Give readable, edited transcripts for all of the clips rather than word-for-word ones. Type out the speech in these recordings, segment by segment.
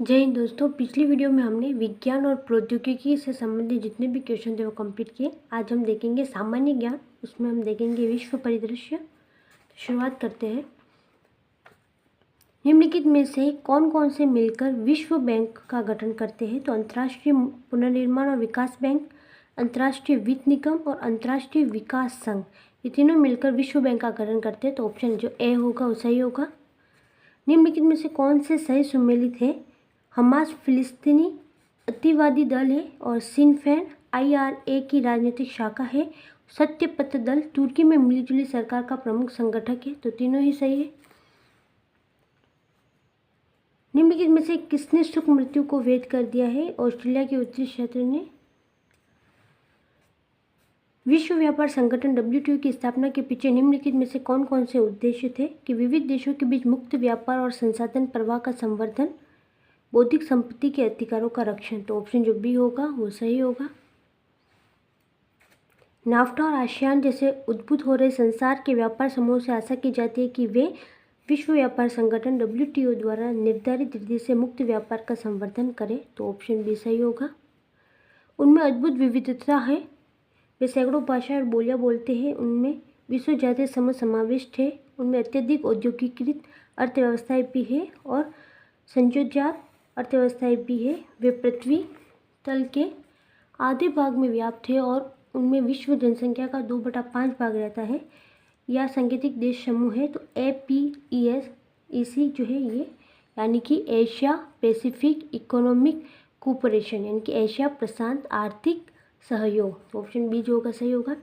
जय हिंद दोस्तों। पिछली वीडियो में हमने विज्ञान और प्रौद्योगिकी से संबंधित जितने भी क्वेश्चन थे वो कंप्लीट किए। आज हम देखेंगे सामान्य ज्ञान, उसमें हम देखेंगे विश्व परिदृश्य। तो शुरुआत करते हैं। निम्नलिखित में से कौन कौन से मिलकर विश्व बैंक का गठन करते हैं? तो अंतर्राष्ट्रीय पुनर्निर्माण और विकास बैंक, अंतर्राष्ट्रीय वित्त निगम और अंतर्राष्ट्रीय विकास संघ, ये तीनों मिलकर विश्व बैंक का गठन करते हैं। तो ऑप्शन जो ए होगा वो सही होगा। निम्नलिखित में से कौन से सही सुमेलित है? हमास फिलिस्तीनी अतिवादी दल है और सिन फेन IRA की राजनीतिक शाखा है। सत्यपथ दल तुर्की में मिलीजुली सरकार का प्रमुख संगठक है। तो तीनों ही सही है। निम्नलिखित में से किसने सुख मृत्यु को वैध कर दिया है? ऑस्ट्रेलिया के उत्तरी क्षेत्र ने। विश्व व्यापार संगठन WTO की स्थापना के पीछे निम्नलिखित में से कौन कौन से उद्देश्य थे? कि विविध देशों के बीच मुक्त व्यापार और संसाधन प्रवाह का संवर्धन, बौद्धिक संपत्ति के अधिकारों का रक्षण। तो ऑप्शन जो बी होगा वो सही होगा। नाफ्टा और आसियान जैसे उद्भूत हो रहे संसार के व्यापार समूह से आशा की जाती है कि वे विश्व व्यापार संगठन WTO द्वारा निर्धारित रीति से मुक्त व्यापार का संवर्धन करें। तो ऑप्शन बी सही होगा। उनमें अद्भुत विविधता है, वे सैकड़ों भाषाएं और बोलियां बोलते हैं, उनमें विश्व जातीय समूह समाविष्ट है, उनमें अत्यधिक औद्योगिकीकृत अर्थव्यवस्थाएं भी है और संयोजात अर्थव्यवस्थाएं भी है। वे पृथ्वी तल के आधे भाग में व्याप्त है और उनमें विश्व जनसंख्या का 2/5 भाग रहता है। यह सांकेतिक देश समूह है। तो APEC जो है ये यानी कि एशिया पैसिफिक इकोनॉमिक कोऑपरेशन यानी कि एशिया प्रशांत आर्थिक सहयोग। ऑप्शन बी जो होगा सही होगा।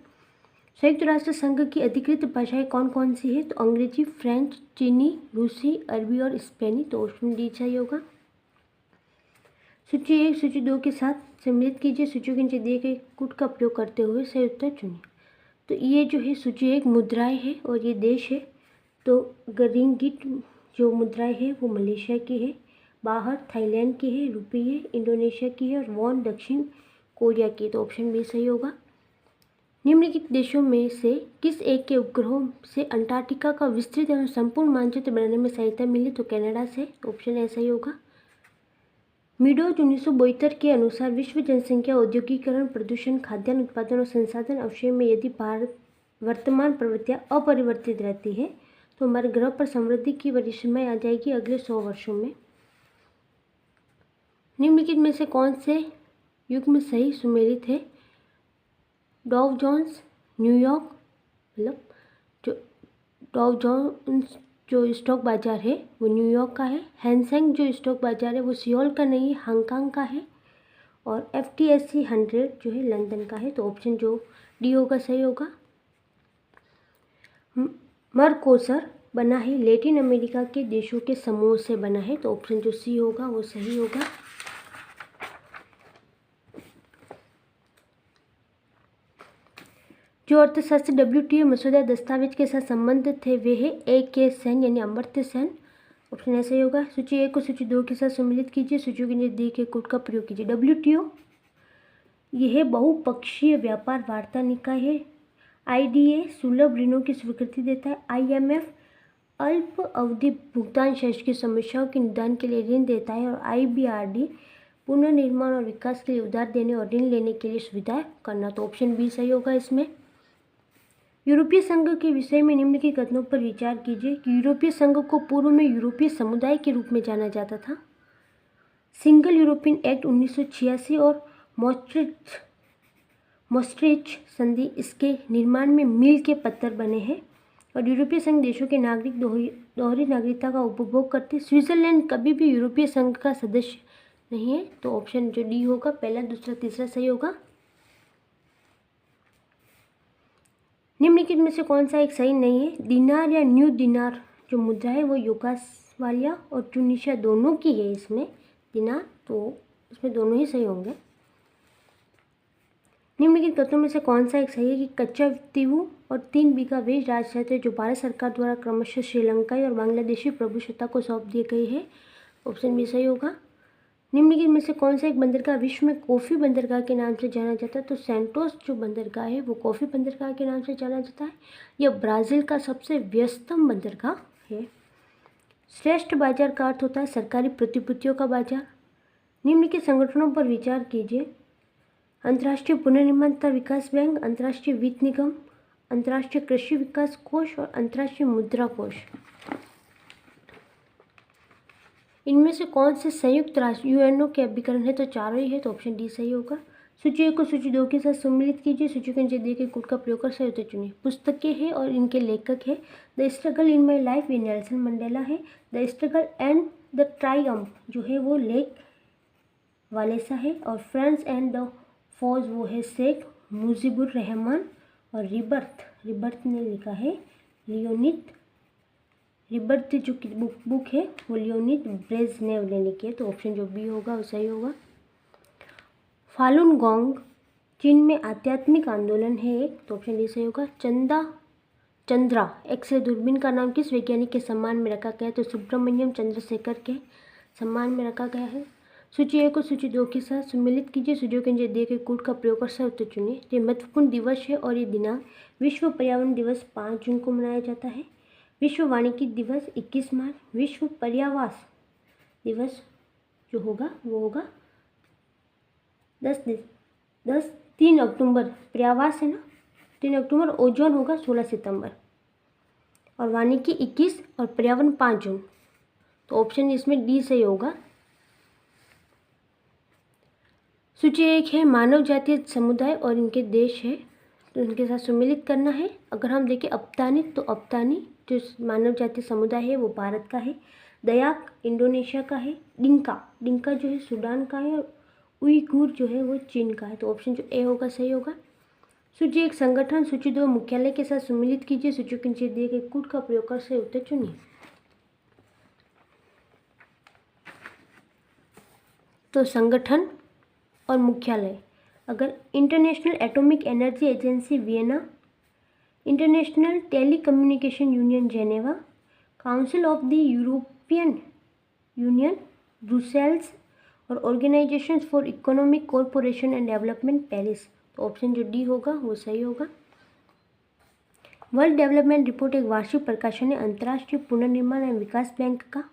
संयुक्त राष्ट्र संघ की अधिकृत भाषाएं कौन कौन सी है? तो अंग्रेजी, फ्रेंच, चीनी, रूसी, अरबी और स्पेनी। तो ऑप्शन डी सही होगा। सूची 1 सूची 2 के साथ सम्मिलित कीजिए। सूचियों के नीचे दिए गए कूट का प्रयोग करते हुए सही उत्तर चुनिए। तो ये जो है सूची 1 मुद्राएं है और ये देश है। तो रिंगिट जो मुद्राएं है वो मलेशिया की है, बाहर थाईलैंड की है, रुपी है इंडोनेशिया की है और वॉन दक्षिण कोरिया की। तो ऑप्शन बी सही होगा। निम्नलिखित देशों में से किस एक के उपग्रहों से अंटार्कटिका का विस्तृत एवं संपूर्ण मानचित्र बनाने में सहायता मिली? तो कनाडा से। ऑप्शन ए सही होगा। मीडोज 1972 के अनुसार विश्व जनसंख्या, औद्योगिकीकरण, प्रदूषण, खाद्यान्न उत्पादन और संसाधन अवशय में यदि भारत वर्तमान प्रवृत्तियां अपरिवर्तित रहती है तो हमारे ग्रह पर समृद्धि की वरिष्ठमाएं आ जाएगी अगले 100 वर्षों में। निम्नलिखित में से कौन से युग में सही सुमेलित है? डॉव जोन्स न्यूयॉर्क, मतलब जो डॉव जोन्स जो स्टॉक बाजार है वो न्यूयॉर्क का है। हैंसेंग जो स्टॉक बाजार है वो सियोल का नहीं है, हांगकांग का है। और FTSE 100 जो है लंदन का है। तो ऑप्शन जो डी होगा सही होगा। मरकोसर बना है लैटिन अमेरिका के देशों के समूह से बना है। तो ऑप्शन जो सी होगा वो सही होगा। जो अर्थशास्त्र WTO मसौदा दस्तावेज के साथ संबंधित थे वे है AK सेन यानी अमर्त्य सेन। ऑप्शन ऐसा ही होगा। सूची 1 को सूची 2 के साथ सम्मिलित कीजिए। सूचियों के नीचे दिए गए कोड का प्रयोग कीजिए। WTO यह बहुपक्षीय व्यापार वार्ता निकाय है। IDA सुलभ ऋणों की स्वीकृति देता है। IMF अल्प अवधि भुगतान शेष की समस्याओं के निदान के लिए ऋण देता है और IBRD पुनर्निर्माण और विकास के लिए उधार देने और ऋण लेने के लिए सुविधाएं करना। तो ऑप्शन बी सही होगा इसमें। यूरोपीय संघ के विषय में निम्नलिखित कथनों पर विचार कीजिए कि यूरोपीय संघ को पूर्व में यूरोपीय समुदाय के रूप में जाना जाता था। सिंगल यूरोपियन एक्ट 1986 और मॉस्ट्रिच संधि इसके निर्माण में मील के पत्थर बने हैं और यूरोपीय संघ देशों के नागरिक दोहरी नागरिकता का उपभोग करते। स्विट्जरलैंड कभी भी यूरोपीय संघ का सदस्य नहीं है। तो ऑप्शन जो डी होगा पहला, दूसरा, तीसरा सही होगा। निम्नलिखित में से कौन सा एक सही नहीं है? दिनार या न्यू दिनार जो मुद्रा है वो युगोस्लाविया और ट्यूनीशिया दोनों की है इसमें दिनार। तो इसमें दोनों ही सही होंगे। निम्नलिखित कथनों में से कौन सा एक सही है कि कच्चा तीवु और 3 बीघा वेज राज क्षेत्र जो भारत सरकार द्वारा क्रमशः श्रीलंकाई और बांग्लादेशी प्रभुसत्ता को सौंप दिए गए हैं? ऑप्शन बी सही होगा। निम्नलिखित में से कौन सा एक बंदरगाह विश्व में कॉफ़ी बंदरगाह के नाम से जाना जाता है? तो सेंटोस जो बंदरगाह है वो कॉफ़ी बंदरगाह के नाम से जाना जाता है। यह ब्राज़ील का सबसे व्यस्तम बंदरगाह है। श्रेष्ठ बाजार का अर्थ होता है सरकारी प्रतिभूतियों का बाजार। निम्नलिखित संगठनों पर विचार कीजिए। अंतर्राष्ट्रीय पुनर्निर्माण तथा विकास बैंक, अंतर्राष्ट्रीय वित्त निगम, अंतर्राष्ट्रीय कृषि विकास कोष और अंतर्राष्ट्रीय मुद्रा कोष। इनमें से कौन से संयुक्त राष्ट्र यूएनओ के अभिकरण है? तो चारों ही है, तो ऑप्शन डी सही होगा। सूची 1 को सूची 2 के साथ सम्मिलित कीजिए। सूची के नीचे दिए गए कोड का प्रयोग कर सही उत्तर चुनिए। पुस्तकें हैं और इनके लेखक है the struggle in my life, ये नेल्सन मंडेला है। The struggle and the Triumph जो है वो लेक वालेसा है। और फ्रेंड्स एंड द फौज वो है शेख मुजीबुर रहमान। और रिबर्थ ने लिखा है लियोनिद। रिबर्थ जो बुक है वो लियोनिद ब्रेजनेव ने लिखी है, तो ऑप्शन जो बी होगा वो सही होगा। फालुन गोंग चीन में आध्यात्मिक आंदोलन है एक, तो ऑप्शन डी सही होगा। चंद्रा एक्स-रे दूरबीन का नाम किस वैज्ञानिक के सम्मान में रखा गया है? तो सुब्रमण्यम चंद्रशेखर के सम्मान में रखा गया है। सूची 1 को सूची 2 के साथ सम्मिलित कीजिए। सूचियों के नीचे दिए गए कोड का प्रयोग कर सही उत्तर चुनिए। ये महत्वपूर्ण दिवस है और ये दिनांक विश्व पर्यावरण दिवस 5 जून को मनाया जाता है। विश्व वानिकी दिवस 21 मार्च। विश्व पर्यावास दिवस जो होगा वो होगा 3 अक्टूबर। पर्यावास है ना, 3 अक्टूबर। ओजोन होगा 16 सितंबर। और वानिकी 21 और पर्यावरण 5 जून, तो ऑप्शन इसमें डी सही होगा। सूची 1 है मानव जातीय समुदाय और इनके देश है, तो इनके साथ सम्मिलित करना है। अगर हम देखें अप्तानी, तो अप्तानी जो मानव जातीय समुदाय है वो भारत का है। दयाक इंडोनेशिया का है। डिंका जो है सूडान का है। और उइगुर जो है वो चीन का है, तो ऑप्शन जो ए होगा सही होगा। सूची 1 संगठन, सूची 2 मुख्यालय के साथ सम्मिलित कीजिए। सूची के नीचे दिए गए कोड का प्रयोग कर सही उत्तर चुनिए। तो संगठन और मुख्यालय, अगर International Atomic Energy Agency Vienna, International Telecommunication Union Geneva, Council of the European Union Brussels और Organisation for Economic Cooperation and Development Paris, तो ऑप्शन जो डी होगा वो सही होगा। वर्ल्ड डेवलपमेंट रिपोर्ट एक वार्षिक प्रकाशन है अंतर्राष्ट्रीय पुनर्निर्माण एवं विकास बैंक का।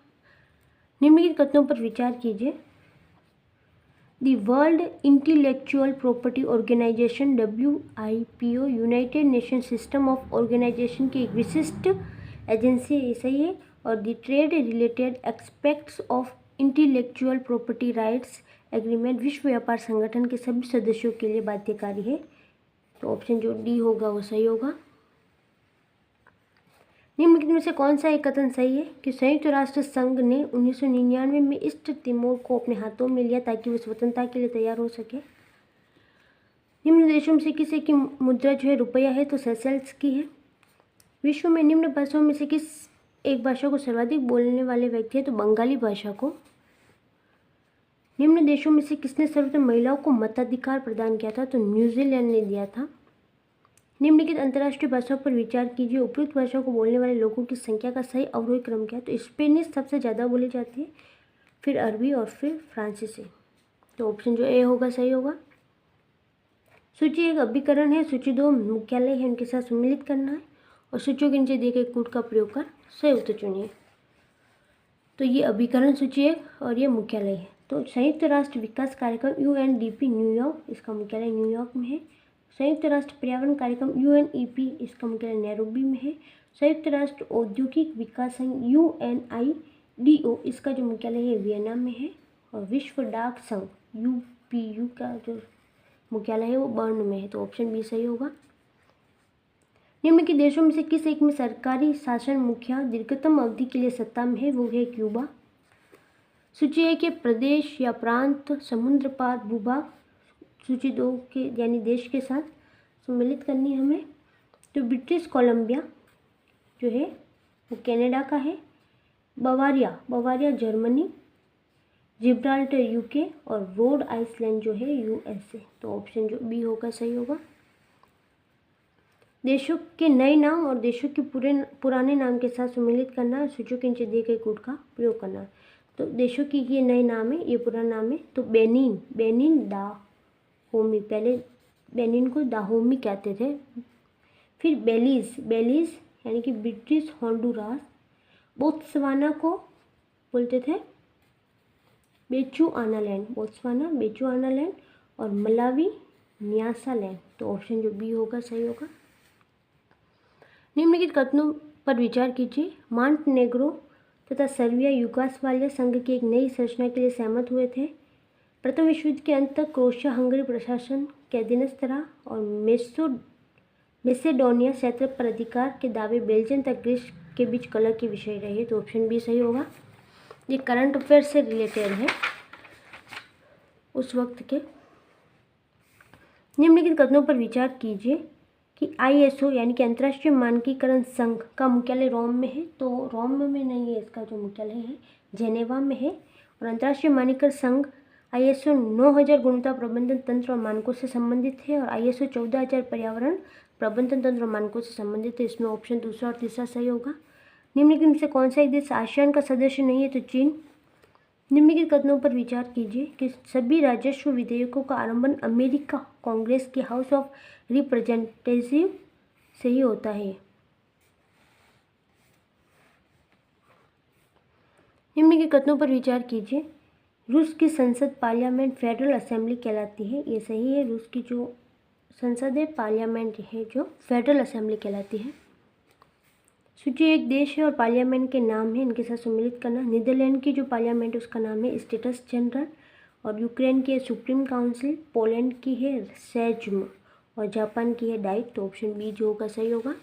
निम्नलिखित कथनों पर विचार कीजिए। The World Intellectual Property Organisation WIPO United Nation System of Organisation की एक विशिष्ट एजेंसी है, सही है। और the Trade Related Aspects of Intellectual Property Rights Agreement विश्व व्यापार संगठन के सभी सदस्यों के लिए बाध्यकारी है, तो ऑप्शन जो डी होगा वो सही होगा। निम्नलिखित में से कौन सा एक कथन सही है कि संयुक्त राष्ट्र संघ ने 1999 में ईस्ट तिमोर को अपने हाथों में लिया ताकि वो स्वतंत्रता के लिए तैयार हो सके। निम्न देशों में से किसी की मुद्रा जो है रुपया है, तो सेशेल्स की है। विश्व में निम्न भाषाओं में से किस एक भाषा को सर्वाधिक बोलने वाले व्यक्ति है, तो बंगाली भाषा को। निम्न देशों में से किसने सर्वप्रथम महिलाओं को मताधिकार प्रदान किया था, तो न्यूजीलैंड ने दिया था। निम्नलिखित अंतर्राष्ट्रीय भाषाओं पर विचार कीजिए। उपयुक्त भाषा को बोलने वाले लोगों की संख्या का सही अवरोही क्रम क्या है, तो स्पेनिश सबसे ज़्यादा बोली जाती है, फिर अरबी और फिर फ्रांसीसी, तो ऑप्शन जो ए होगा सही होगा। सूची 1 अभिकरण है, सूची 2 मुख्यालय है, उनके साथ सम्मिलित करना है। और सूचियों के नीचे दिए गए कोड का प्रयोग कर सही उत्तर चुनिए। तो ये अभिकरण सूची 1 और ये मुख्यालय है। तो संयुक्त राष्ट्र विकास कार्यक्रम UNDP न्यूयॉर्क, इसका मुख्यालय न्यूयॉर्क में है। संयुक्त राष्ट्र पर्यावरण कार्यक्रम UNEP, इसका मुख्यालय नैरोबी में है। संयुक्त राष्ट्र औद्योगिक विकास संघ UNIDO, इसका जो मुख्यालय है वियना में है। और विश्व डाक संघ UPU का जो मुख्यालय है वो बर्न में है, तो ऑप्शन बी सही होगा। निम्न के देशों में से किस एक में सरकारी शासन मुखिया दीर्घतम अवधि के लिए सत्ता में है, वो है क्यूबा। सूची 1 के प्रदेश या प्रांत, समुद्र पार भूभाग, सूची 2 के यानी देश के साथ सम्मिलित करनी है हमें। तो ब्रिटिश कोलंबिया जो है वो कनाडा का है। बवारिया जर्मनी, जिब्राल्टर UK और रोड आइसलैंड जो है USA, तो ऑप्शन जो बी होगा सही होगा। देशों के नए नाम और देशों के पुराने नाम के साथ सम्मिलित करना है। सूचियों के नीचे दिए गए कोड का प्रयोग करना है। तो देशों की ये नए नाम है, ये पुराना नाम है। तो बेनिन दाहोमी, पहले बेनिन को दाहोमी कहते थे। फिर बेलीज यानी कि ब्रिटिश होंडुरास बोत्सवाना को बोलते थे बेचुआनालैंड, बोत्सवाना बेचुआनालैंड, और मलावी न्यासालैंड। तो ऑप्शन जो बी होगा सही होगा। निम्नलिखित कथनों पर विचार कीजिए। मांटनेग्रो तथा सर्बिया युगोस्लाविया संघ की एक नई संरचना के लिए सहमत हुए थे। प्रथम विश्व युद्ध के अंत तक क्रोएशिया हंगरी प्रशासन के अधीनस्थ रहा और मैसेडोनिया क्षेत्र पर अधिकार के दावे बेल्जियम तक ग्रीस के बीच कलह के विषय रहे। तो ऑप्शन बी सही होगा। ये करंट अफेयर से रिलेटेड है उस वक्त के। निम्नलिखित कथनों पर विचार कीजिए कि ISO यानी कि अंतर्राष्ट्रीय मानकीकरण संघ का मुख्यालय रोम में है। तो रोम में नहीं है, इसका जो मुख्यालय है जेनेवा में है। और अंतर्राष्ट्रीय मानकीकरण संघ ISO 9000 गुणवत्ता प्रबंधन तंत्र और मानकों से संबंधित है और ISO 14000 पर्यावरण प्रबंधन तंत्र और मानकों से संबंधित है। इसमें ऑप्शन दूसरा और तीसरा सही होगा। निम्नलिखित में से कौन सा एक देश आसियान का सदस्य नहीं है? तो चीन। निम्नलिखित कथनों पर विचार कीजिए कि सभी राजस्व विधेयकों का आरंभ अमेरिका कांग्रेस के हाउस ऑफ रिप्रेजेंटेटिव से ही होता है। निम्नलिखित कथनों पर विचार कीजिए। रूस की संसद पार्लियामेंट फेडरल असेंबली कहलाती है। ये सही है। रूस की जो संसद है पार्लियामेंट है जो फेडरल असेंबली कहलाती है। सूची एक देश है और पार्लियामेंट के नाम है, इनके साथ सम्मिलित करना। नीदरलैंड की जो पार्लियामेंट है उसका नाम है स्टेटस जनरल और यूक्रेन की है सुप्रीम काउंसिल, पोलैंड की है सेज्म और जापान की है डाइट। तो ऑप्शन बी जो होगा सही होगा।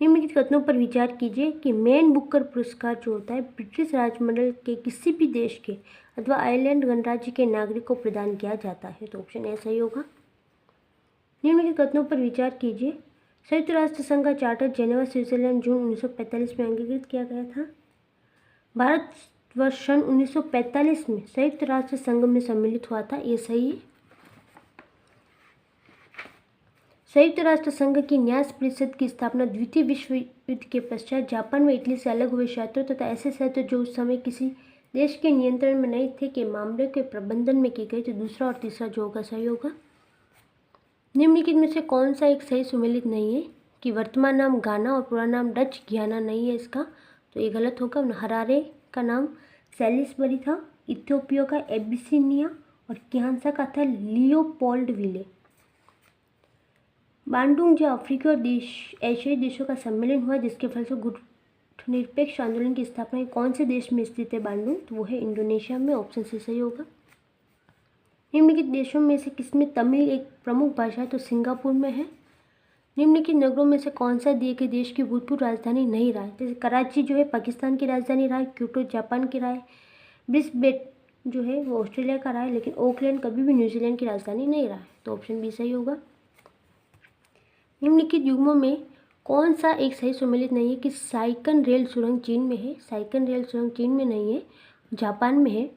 निम्नलिखित कथनों पर विचार कीजिए कि मैन बुकर पुरस्कार जो होता है ब्रिटिश राजमंडल के किसी भी देश के अथवा आयरलैंड गणराज्य के नागरिक को प्रदान किया जाता है। तो ऑप्शन ए सही होगा। निम्नलिखित कथनों पर विचार कीजिए। संयुक्त राष्ट्र संघ का चार्टर जेनेवा स्विट्जरलैंड जून 1945 में अंगीकृत किया गया था। भारत वर्ष सन 1945 में संयुक्त राष्ट्र संघ में सम्मिलित हुआ था। ये सही है। संयुक्त राष्ट्र संघ की न्यास परिषद की स्थापना द्वितीय विश्व युद्ध के पश्चात जापान व इटली से अलग हुए क्षेत्रों तथा ऐसे क्षेत्र जो उस समय किसी देश के नियंत्रण में नहीं थे के मामले के प्रबंधन में की गई। तो दूसरा और तीसरा जो होगा सही होगा। निम्नलिखित में से कौन सा एक सही सुमेलित नहीं है कि वर्तमान नाम गाना और पूरा नाम डच गियाना नहीं है इसका? तो ये गलत होगा। हरारे का नाम सैलिसबरी था, इथियोपिया का एबिसिनिया और किहानसा का था लियोपोल्डविले। बांडुंग जो अफ्रीकी और एशियाई देशों का सम्मेलन हुआ जिसके फल से गुटनिरपेक्ष आंदोलन की स्थापना कौन से देश में स्थित है बांडुंग? तो वो है इंडोनेशिया में। ऑप्शन सी सही होगा। निम्नलिखित देशों में से किसमें तमिल एक प्रमुख भाषा है? तो सिंगापुर में है। निम्नलिखित नगरों में से कौन सा दिए गए देश की भूतपूर्व राजधानी नहीं रहा है? जैसे कराची जो है पाकिस्तान की राजधानी रहा है, क्योटो जापान की रहा है, ब्रिस्बेन जो है वो ऑस्ट्रेलिया का रहा है, लेकिन ओकलैंड कभी भी न्यूजीलैंड की राजधानी नहीं रहा है। तो ऑप्शन बी सही होगा। निम्नलिखित युग्मों में कौन सा एक सही सुमेलित नहीं है कि साइकन रेल सुरंग चीन में है? साइकन रेल सुरंग चीन में नहीं है, जापान में है।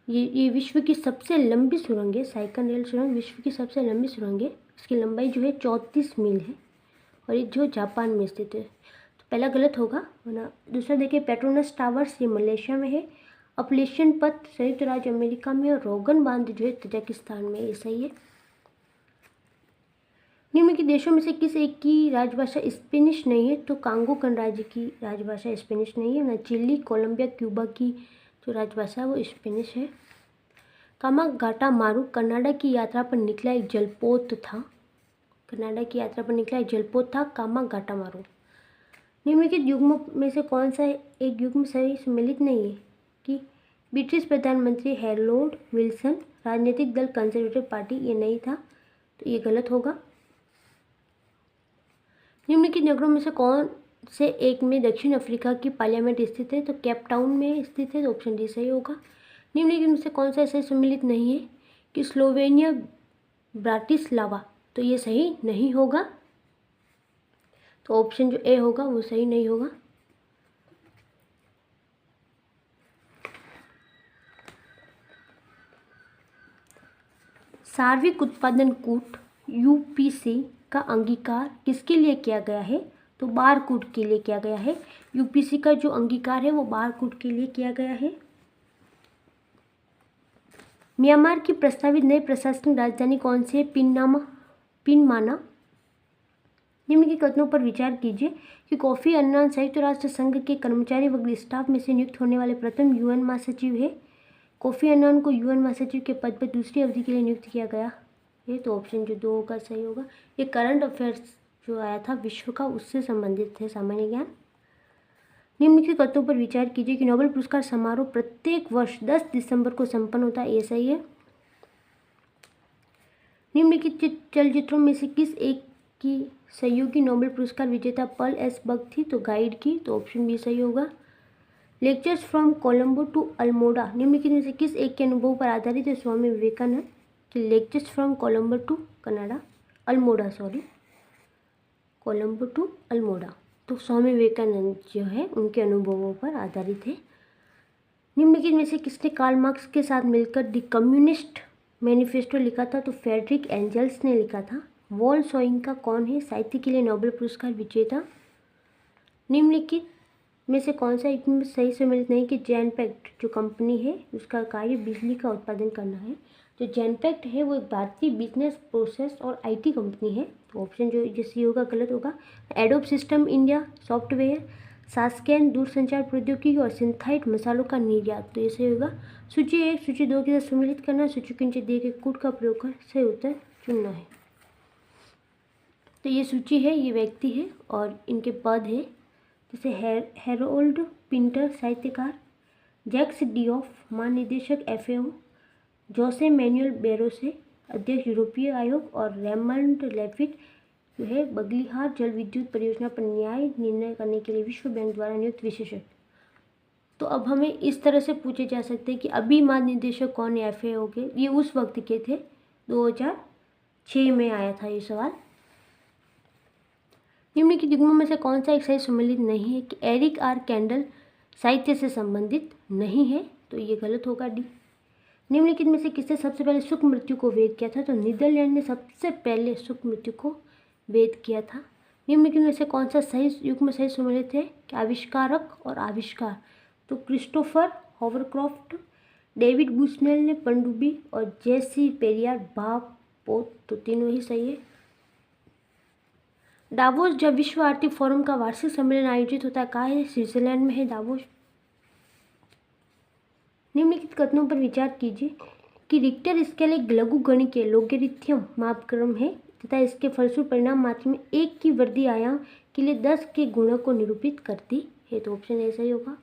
ये विश्व की सबसे लंबी सुरंग है। साइकन रेल सुरंग विश्व की सबसे लंबी सुरंग है। इसकी लंबाई जो है 34 मील है और ये जो जापान में स्थित है। तो पहला गलत होगा वरना दूसरा देखिए पेट्रोनस टावर्स ये मलेशिया में है। अपलेशियन पथ संयुक्त राज्य अमेरिका में और रोगन बांध जो है तजाकिस्तान में। ये सही है। निम्नलिखित देशों में से किस एक की राजभाषा स्पेनिश नहीं है? तो कांगो गणराज्य की राजभाषा स्पेनिश नहीं है। ना चिली, कोलंबिया, क्यूबा की जो राजभाषा है वो स्पेनिश है। कामागाटामारू कनाडा की यात्रा पर निकला एक जलपोत था। कनाडा की यात्रा पर निकला एक जलपोत था कामागाटामारू। निम्नलिखित युग्मों में से कौन सा एक युग्म सही सम्मिलित नहीं है कि ब्रिटिश प्रधानमंत्री हैरोल्ड विल्सन राजनीतिक दल कंजर्वेटिव पार्टी? ये नहीं था, तो ये गलत होगा। निम्नलिखित नगरों में से कौन से एक में दक्षिण अफ्रीका की पार्लियामेंट स्थित है? तो केप टाउन में स्थित है। तो ऑप्शन डी सही होगा। निम्नलिखित में से कौन सा ऐसे सम्मिलित नहीं है कि स्लोवेनिया ब्राटिस्लावा? तो ये सही नहीं होगा। तो ऑप्शन जो ए होगा वो सही नहीं होगा। सार्वत्रिक उत्पादन कूट UPC का अंगीकार किसके लिए किया गया है? तो बारकोड के लिए किया गया है। UPC का जो अंगीकार है वो बारकोड के लिए किया गया है। म्यांमार की प्रस्तावित नई प्रशासनिक राजधानी कौन सी है? पिनमाना। निम्न की कथनों पर विचार कीजिए कि कोफी अन्नान संयुक्त राष्ट्र संघ के कर्मचारी वर्ग स्टाफ में से नियुक्त होने वाले प्रथम यूएन महासचिव है। कोफी अन्नान को यूएन महासचिव के पद पर दूसरी अवधि के लिए नियुक्त किया गया है। तो ऑप्शन जो 2 का सही होगा। ये करंट अफेयर्स जो आया था विश्व का, उससे संबंधित है सामान्य ज्ञान। निम्नलिखित कथनों पर विचार कीजिए कि नोबेल पुरस्कार समारोह प्रत्येक वर्ष 10 दिसंबर को संपन्न होता है। ये सही है। निम्नलिखित चलचित्रों में से किस एक की सहयोगी नोबेल पुरस्कार विजेता पर्ल एस बक थी? तो गाइड की। तो ऑप्शन बी सही होगा। Lectures from Colombo to Almora निम्नलिखित में से किस एक के अनुभव पर आधारित है? स्वामी विवेकानंद की lectures from Colombo to Almora Colombo to Almora. तो स्वामी विवेकानंद जो है उनके अनुभवों पर आधारित है। निम्नलिखित में से किसने कार्ल मार्क्स के साथ मिलकर द कम्युनिस्ट मैनिफेस्टो लिखा था? तो फ्रेडरिक एंजल्स ने लिखा था। वॉल सोइंका कौन है? साहित्य के लिए नोबेल पुरस्कार विजेता। निम्नलिखित में से कौन सा इसमें सही सम्मिलित नहीं कि जैनपैक्ट जो कंपनी है उसका कार्य बिजली का उत्पादन करना है। जो जैनपैक्ट है वो एक भारतीय बिजनेस प्रोसेस और आईटी कंपनी है। तो ऑप्शन जो सी होगा गलत होगा। एडोब सिस्टम इंडिया सॉफ्टवेयर, सास्केन दूरसंचार प्रौद्योगिकी और सिंथाइट मसालों का निर्यात। तो ये सही होगा। सूची 1 सूची 2 के साथ सम्मिलित करना, सूची के नीचे दिए गए कोड का प्रयोग कर सही उत्तर चुनना है। तो ये सूची है, ये व्यक्ति है और इनके पद है जैसे हेरोल्ड पिंटर साहित्यकार, जैक्स डियोफ महानिदेशक एफएओ, जोसे मैनुअल बेरोसे अध्यक्ष यूरोपीय आयोग और रेमंड लेफिट जो है बगलिहार जल विद्युत परियोजना पर न्याय निर्णय करने के लिए विश्व बैंक द्वारा नियुक्त विशेषज्ञ। तो अब हमें इस तरह से पूछे जा सकते हैं कि अभी महानिदेशक कौन है एफएओ के? ये उस वक्त के थे, 2006 में आया था ये सवाल। निम्नलिखित युग्मों में से कौन सा एक सही सम्मिलित नहीं है कि एरिक आर कैंडल साहित्य से संबंधित नहीं है? तो ये गलत होगा डी। निम्नलिखित में से किसने सबसे पहले सुख मृत्यु को वेद किया था? तो नीदरलैंड ने सबसे पहले सुख मृत्यु को वेद किया था। निम्नलिखित में से कौन सा सही युग्म सही सम्मिलित है कि आविष्कारक और आविष्कार? तो क्रिस्टोफर हॉवरक्रॉफ्ट, डेविड बुशनेल ने पनडुब्बी और जेसी पेरियार पोत। तो तीनों ही सही है। डावोस जब विश्व आर्थिक फोरम का वार्षिक सम्मेलन आयोजित होता है कहाँ है? स्विट्जरलैंड में है डावोस। निम्नलिखित कथनों पर विचार कीजिए कि रिक्टर स्केल एक लघुगणकीय लोगरिथम मापक्रम है तथा इसके फलस्वरूप परिणाम मात्र में 1 की वृद्धि आयाम के लिए 10 के गुणक को निरूपित करती है। तो ऑप्शन ऐसा ही होगा।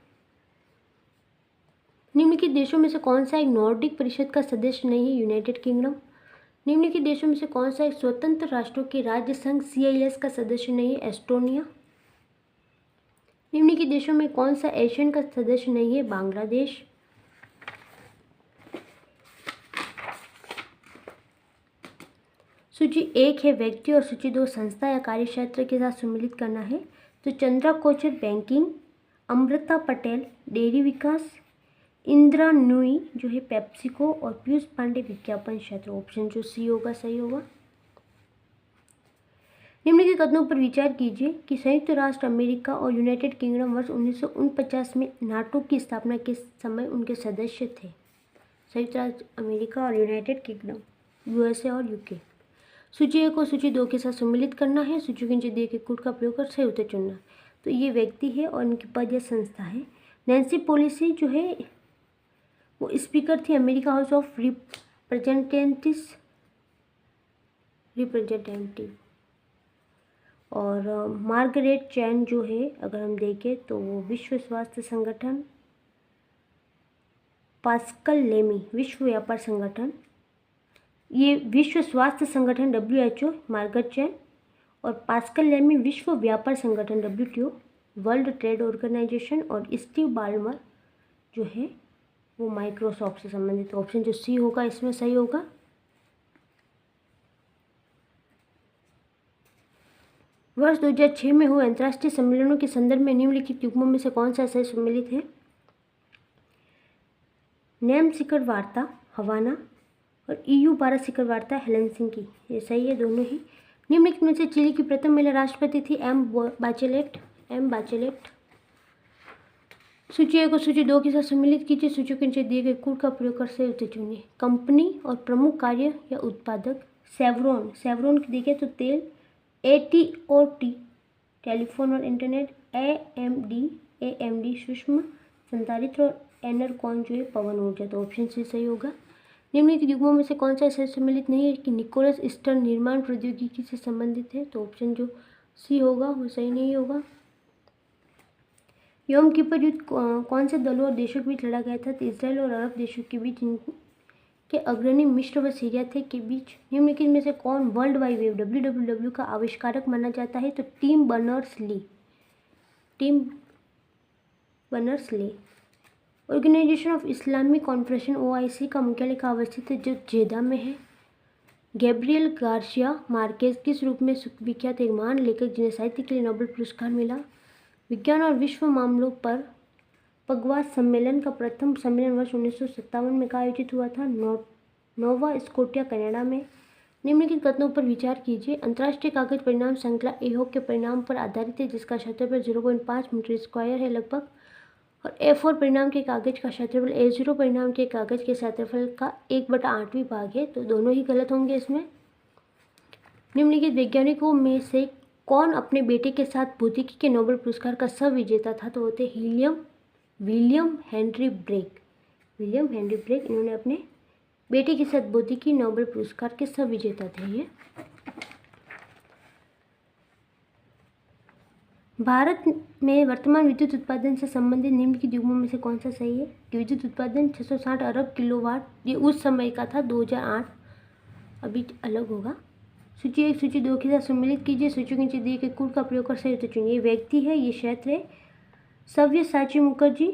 निम्नलिखित देशों में से कौन सा एक नॉर्डिक परिषद का सदस्य नहीं है? United kingdom. निम्नलिखित देशों में से कौन सा एक स्वतंत्र राष्ट्रों के राज्य संघ CIS का सदस्य नहीं है? एस्टोनिया। निम्नलिखित देशों में कौन सा एशियन का सदस्य नहीं है? बांग्लादेश। सूची 1 है व्यक्ति और सूची 2 संस्था या कार्यक्षेत्र के साथ सम्मिलित करना है। तो चंद्रा कोचर बैंकिंग, अमृता पटेल डेयरी विकास, इंदिरा नूई जो है पेप्सिको और पीयूष पांडे विज्ञापन क्षेत्र। ऑप्शन जो सी होगा सही होगा। निम्नलिखित कथनों पर विचार कीजिए कि संयुक्त राष्ट्र अमेरिका और यूनाइटेड किंगडम वर्ष 1949 में नाटो की स्थापना के समय उनके सदस्य थे। संयुक्त राष्ट्र अमेरिका और यूनाइटेड किंगडम, USA और UK। सूची 1 को सूची 2 के साथ सम्मिलित करना है, सूची के नीचे दिए गए कोड का प्रयोग कर सही उत्तर चुनना। तो ये व्यक्ति है और इनकी पद या संस्था है। नैन्सी पेलोसी जो है वो स्पीकर थी अमेरिका हाउस ऑफ रिप्रेजेंटेटिव। और मार्गरेट चैन जो है अगर हम देखें तो वो विश्व स्वास्थ्य संगठन, पास्कल लेमी विश्व व्यापार संगठन, ये विश्व स्वास्थ्य संगठन WHO मार्गरेट चैन, और पास्कल लेमी विश्व व्यापार संगठन WTO वर्ल्ड ट्रेड ऑर्गेनाइजेशन, और स्टीव बाल्मर जो है वो माइक्रोसॉफ्ट से संबंधित। ऑप्शन जो सी होगा इसमें सही होगा। वर्ष 2006 में हुए अंतर्राष्ट्रीय सम्मेलनों के संदर्भ में निम्नलिखित युग्मों में से कौन सा सही सम्मिलित है? नेम शिखर वार्ता हवाना और EU भारत शिखर वार्ता हेलसिंकी। ये सही है दोनों ही। निम्नलिखित में से चिली की प्रथम महिला राष्ट्रपति थी एम बाचेलेट। सूची 1 को सूची 2 के साथ सम्मिलित कीजिए, सूची के नीचे दिए गए कोड का प्रयोग कर सही उत्तर चुनिए। कंपनी और प्रमुख कार्य या उत्पादक सेवरॉन की देखिए तो तेल ATOT टेलीफोन और इंटरनेट, AMD सूक्ष्म संधारित्र और एनरकॉन जो है पवन ऊर्जा। तो ऑप्शन सी सही होगा। निम्नलिखित युग्मों में से कौन सा ऐसा सम्मिलित नहीं है कि निकोलस स्टर्न निर्माण प्रौद्योगिकी से संबंधित है? तो ऑप्शन जो सी होगा वो सही नहीं होगा। यम किपर युद्ध कौन से दलों और देशों के बीच लड़ा गया था? तो इसराइल और अरब देशों के बीच, के अग्रणी मिस्र व सीरिया थे के बीच। निम्नलिखित में से कौन वर्ल्ड वाइड वेब WWW का आविष्कारक माना जाता है? तो Tim Berners Lee. Organisation of Islamic Conference OIC का मुख्यालय कहाँ अवस्थित है? जो जेदा में है। गैब्रियल गार्सिया मार्केज किस रूप में विख्यात एक महान लेखक जिन्हें साहित्य के लिए नोबेल पुरस्कार मिला? विज्ञान और विश्व मामलों पर पगवास सम्मेलन का प्रथम सम्मेलन वर्ष 1957 में का आयोजित हुआ था? नोवा स्कोटिया कनाडा में। निम्नलिखित कथनों पर विचार कीजिए। अंतर्राष्ट्रीय कागज परिणाम श्रृंखला एहोक के परिणाम पर आधारित है जिसका क्षेत्रफल 0.5 मीटर स्क्वायर है लगभग, और A4 परिणाम के कागज का क्षेत्रफल A0 परिणाम के कागज के क्षेत्रफल का 1/8 भाग है। तो दोनों ही गलत होंगे इसमें। निम्नलिखित वैज्ञानिकों में से कौन अपने बेटे के साथ भौतिकी के नोबेल पुरस्कार का सह विजेता था? तो होते विलियम हेनरी ब्रेक। इन्होंने अपने बेटे के साथ भौतिकी नोबेल पुरस्कार के सह विजेता थे ये। भारत में वर्तमान विद्युत उत्पादन से संबंधित निम्नलिखित युग्मों में से कौन सा सही है? कि विद्युत उत्पादन 660 अरब किलोवाट, ये उस समय का था 2008, अभी अलग होगा। सूची 1 सूची 2 के साथ सम्मिलित कीजिए। सूची के नीचे दिए गए कोड का प्रयोग कर सही उत्तर चुनिए। ये व्यक्ति है, ये क्षेत्र है। सव्यसाची मुखर्जी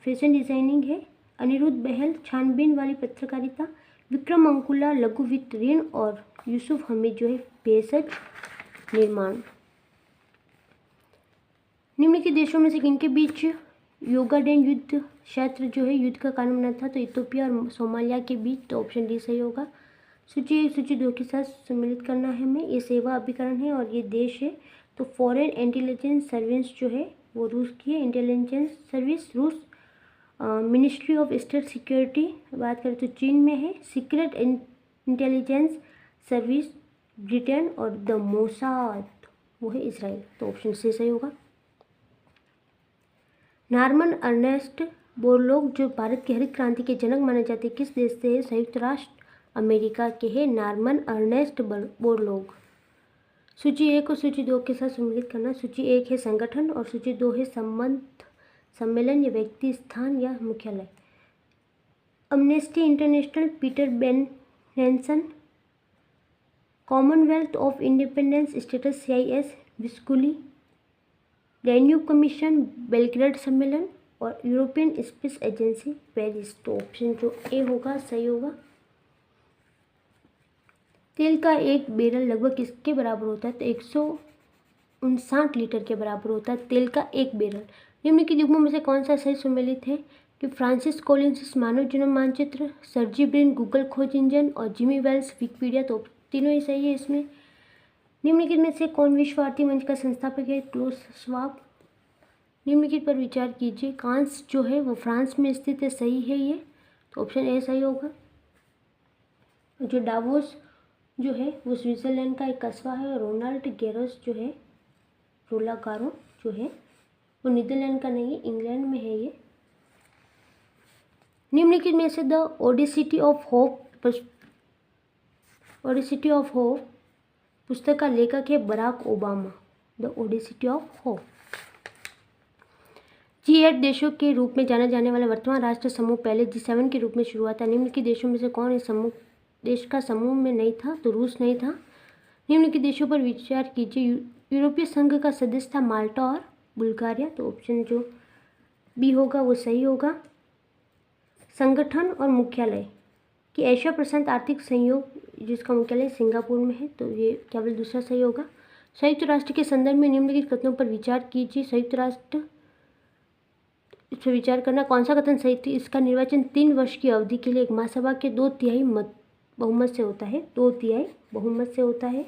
फैशन डिजाइनिंग है। अनिरुद्ध बहल छानबीन वाली पत्रकारिता। विक्रम अंकुला लघु वित्त ऋण, और यूसुफ हमीद जो है भेषज निर्माण। निम्नलिखित देशों में से किनके बीच योगाडेन युद्ध क्षेत्र जो है युद्ध का कारण बना था? तो इथियोपिया और सोमालिया के बीच। तो ऑप्शन डी सही होगा। सूची 1 सूची 2 के साथ सम्मिलित करना है हमें। ये सेवा अभिकरण है और ये देश है। तो फॉरेन इंटेलिजेंस सर्विस जो है वो रूस की है। इंटेलिजेंस सर्विस रूस। मिनिस्ट्री ऑफ स्टेट सिक्योरिटी बात करें तो चीन में है। सीक्रेट इंटेलिजेंस सर्विस ब्रिटेन, और द मोसाद वो है इसराइल। तो ऑप्शन सी सही होगा। नॉर्मन अर्नेस्ट बोरलॉग जो भारत की हरित क्रांति के जनक माने जाते हैं किस देश से है? संयुक्त राष्ट्र अमेरिका के हैं नॉर्मन अर्नेस्ट बोरलॉग। सूची 1 और सूची 2 के साथ सम्मिलित करना। सूची 1 है संगठन और सूची 2 है संबंध, सम्मेलन या व्यक्ति, स्थान या मुख्यालय। Amnesty International Peter Benson. Commonwealth of Independent States CIS Viskuli. Danube Commission Belgrade सम्मेलन, और यूरोपियन स्पेस एजेंसी पेरिस। तो ऑप्शन जो ए होगा सही होगा। तेल का एक बैरल लगभग किसके बराबर होता है? तो 159 लीटर के बराबर होता है तेल का एक बैरल। निम्नलिखित युग्मों में से कौन सा सही सम्मिलित है? कि फ्रांसिस कोलिन्स मानव जीनोम मानचित्र, सर्जी ब्रिन गूगल खोज इंजन, और जिमी वेल्स विकिपीडिया। तो तीनों ही सही है इसमें। निम्नलिखित में से कौन विश्व आर्थिक मंच का संस्थापक है? Klaus Schwab. निम्नलिखित पर विचार कीजिए। कांस जो है वो फ्रांस में स्थित है, सही है ये। तो ऑप्शन ए सही होगा। जो डावोस जो है वो स्विट्जरलैंड का एक कस्बा है। रोनाल्ड गैरोस जो है रोलागारो जो है वो नीदरलैंड का नहीं है, इंग्लैंड में है ये। निम्नलिखित में से द ओडिसिटी ऑफ होप पुस्तक का लेखक है Barack Obama. The audacity of hope. G8 देशों के रूप में जाना जाने वाला वर्तमान राष्ट्र समूह पहले G7 के रूप में शुरू हुआ था। निम्नलिखित देशों में से कौन इस देश का समूह में नहीं था? तो रूस नहीं था। निम्नलिखित देशों पर विचार कीजिए। यूरोपीय संघ का सदस्य था माल्टा और बुल्गारिया। तो ऑप्शन जो बी होगा वो सही होगा। संगठन और मुख्यालय कि एशिया प्रशांत आर्थिक सहयोग जिसका मुख्यालय सिंगापुर में है। तो ये केवल दूसरा सही होगा। संयुक्त राष्ट्र के संदर्भ में निम्नलिखित कथनों पर विचार कीजिए। संयुक्त राष्ट्र इस पर विचार करना। कौन सा कथन सही थी? इसका निर्वाचन 3 वर्ष की अवधि के लिए एक महासभा के 2/3 बहुमत से होता है। 2/3 बहुमत से होता है।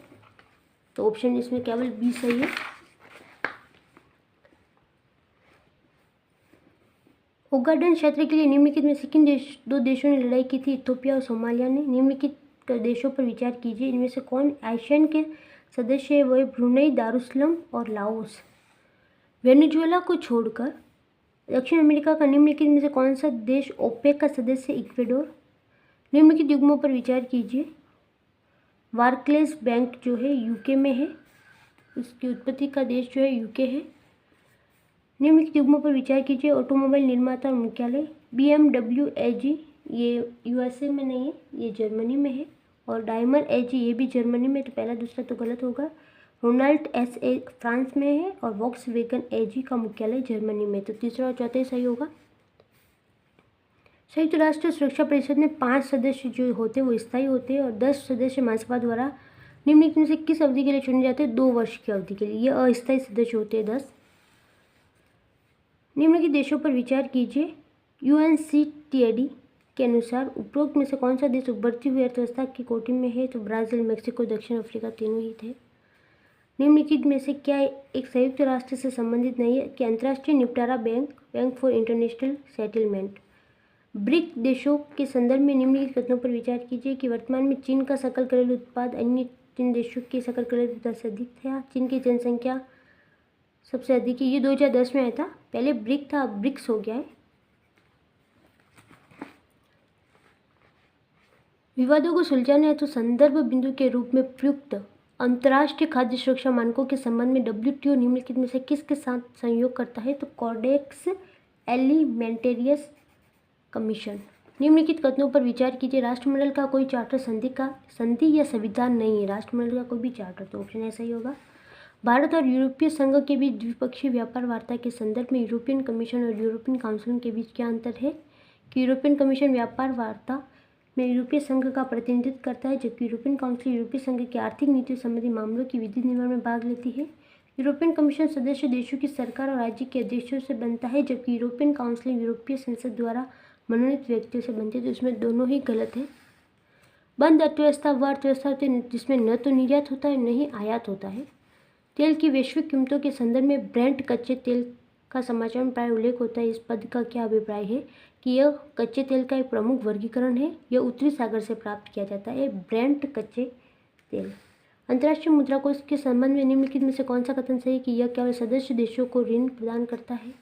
तो ऑप्शन इसमें केवल बी सही है। ओगाडेन क्षेत्र के लिए निम्नलिखित में से किन दो देशों ने लड़ाई की थी? इथियोपिया और सोमालिया ने। निम्नलिखित देशों पर विचार कीजिए। इनमें से कौन एशियन के सदस्य है वो है ब्रुनई, दारुसलाम और लाओस। वेनेजुएला को छोड़कर दक्षिण अमेरिका का निम्नलिखित में से कौन सा देश ओपेक का सदस्य है? इक्वेडोर। निम्नलिखित युग्मों पर विचार कीजिए। बार्कलेज बैंक जो है यूके में है, उसकी उत्पत्ति का देश जो है यूके है। निम्नलिखित युग्मों पर विचार कीजिए। ऑटोमोबाइल निर्माता और मुख्यालय BMW AG, ये यूएसए में नहीं है, ये जर्मनी में है। और डायमर AG ये भी जर्मनी में, तो पहला दूसरा तो गलत होगा। रोनाल्ट SA फ्रांस में है और वॉक्सवैगन AG का मुख्यालय जर्मनी में, तो तीसरा और चौथा ही सही होगा। संयुक्त राष्ट्र सुरक्षा परिषद में 5 सदस्य जो होते हैं वो स्थायी होते हैं और 10 सदस्य महासभा द्वारा निम्नलिखित में से किस अवधि के लिए चुने जाते हैं? 2 वर्ष की अवधि के लिए। ये अस्थायी सदस्य होते हैं 10। निम्नलिखित देशों पर विचार कीजिए। UNCTAD के अनुसार उपरोक्त में से कौन सा देश उभरती हुई अर्थव्यवस्था की कोटि में है? तो ब्राज़ील, मेक्सिको, दक्षिण अफ्रीका तीनों ही थे। निम्नलिखित में से क्या एक संयुक्त राष्ट्र से संबंधित नहीं है? कि अंतर्राष्ट्रीय निपटारा bank for international settlement. Brick देशों के संदर्भ में निम्नलिखित कथनों पर विचार कीजिए कि वर्तमान में चीन का सकल घरेलू उत्पाद अन्य 3 देशों के सकल घरेलू उत्पाद से अधिक था। चीन की जनसंख्या सबसे अधिक है। ये 2010 में आया था, पहले ब्रिक था, अब ब्रिक्स हो गया है। विवादों को सुलझाने हेतु संदर्भ बिंदु के रूप में प्रयुक्त अंतर्राष्ट्रीय खाद्य सुरक्षा मानकों के संबंध में WTO निम्नलिखित में से किसके साथ सहयोग करता है? तो कोडेक्स एलिमेंटेरियस कमीशन। निम्नलिखित कथनों पर विचार कीजिए। राष्ट्रमंडल का कोई चार्टर संधि या संविधान नहीं है। राष्ट्रमंडल का कोई भी चार्टर, तो ऑप्शन ऐसा ही होगा। भारत और यूरोपीय संघ के बीच द्विपक्षीय व्यापार वार्ता के संदर्भ में यूरोपियन कमीशन और यूरोपियन काउंसिल के बीच क्या अंतर है? कि यूरोपियन कमीशन व्यापार वार्ता में यूरोपीय संघ का प्रतिनिधित्व करता है, जबकि यूरोपियन काउंसिल यूरोपीय संघ की आर्थिक नीतियों संबंधी मामलों की विधि निर्माण में भाग लेती है। यूरोपियन कमीशन सदस्य देशों की सरकार और राज्य के अध्यक्षों से बनता है, जबकि यूरोपियन काउंसिल यूरोपीय संसद द्वारा मनोनीत व्यक्तियों से बनती है, तो इसमें दोनों ही गलत है। बंद अर्थव्यवस्था वह अर्थव्यवस्था होती है जिसमें न तो निर्यात होता है न ही आयात होता है। तेल की वैश्विक कीमतों के संदर्भ में ब्रेंट कच्चे तेल का समाचार में प्राय उल्लेख होता है। इस पद का क्या अभिप्राय है? कि यह कच्चे तेल का एक प्रमुख वर्गीकरण है। यह उत्तरी सागर से प्राप्त किया जाता है। ब्रेंट कच्चे तेल। अंतर्राष्ट्रीय मुद्रा कोष के संबंध में निम्नलिखित में से कौन सा कथन सही है? कि यह केवल सदस्य देशों को ऋण प्रदान करता है।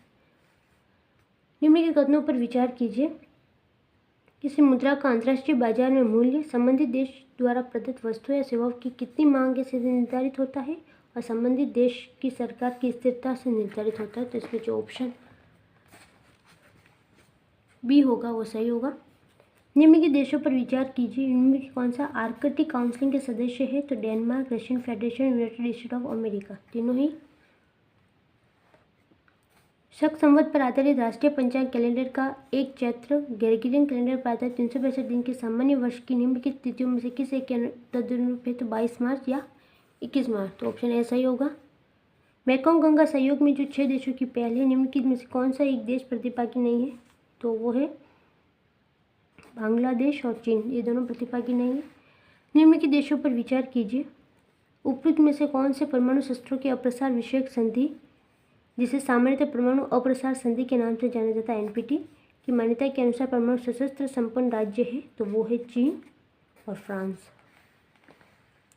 निम्नलिखित कथनों पर विचार कीजिए। किसी मुद्रा का अंतर्राष्ट्रीय बाजार में मूल्य संबंधित देश द्वारा प्रदत्त वस्तुओं या सेवाओं की कितनी मांग से निर्धारित होता है और संबंधित देश की सरकार की स्थिरता से निर्धारित होता है। तो इसमें जो ऑप्शन बी होगा वो सही होगा। निम्नलिखित देशों पर विचार कीजिए। इनमें कौन सा आर्कटिक काउंसिल के सदस्य है? तो Denmark, Russian federation, United state of America, तीनों ही। शक संवत पर आधारित राष्ट्रीय पंचांग कैलेंडर का एक चैत्र ग्रेगोरियन कैलेंडर पर आधारित 365 दिन के सामान्य वर्ष की निम्नलिखित तिथियों में से किस एक के तदनुरूप है? तो 22 मार्च या 21 मार्च, तो ऑप्शन ऐसा ही होगा। मेकोंग गंगा सहयोग में जो 6 देशों की पहल है, निम्नलिखित में से कौन सा एक देश प्रतिभागी नहीं है? तो वो है बांग्लादेश और चीन, ये दोनों प्रतिभागी नहीं है। निम्नलिखित देशों पर विचार कीजिए। उपयुक्त में से कौन से परमाणु शस्त्रों के अप्रसार विषयक संधि, जिसे सामान्यतः परमाणु अप्रसार संधि के नाम से जाना जाता है, NPT की मान्यता के अनुसार परमाणु सशस्त्र संपन्न राज्य है? तो वो है चीन और फ्रांस।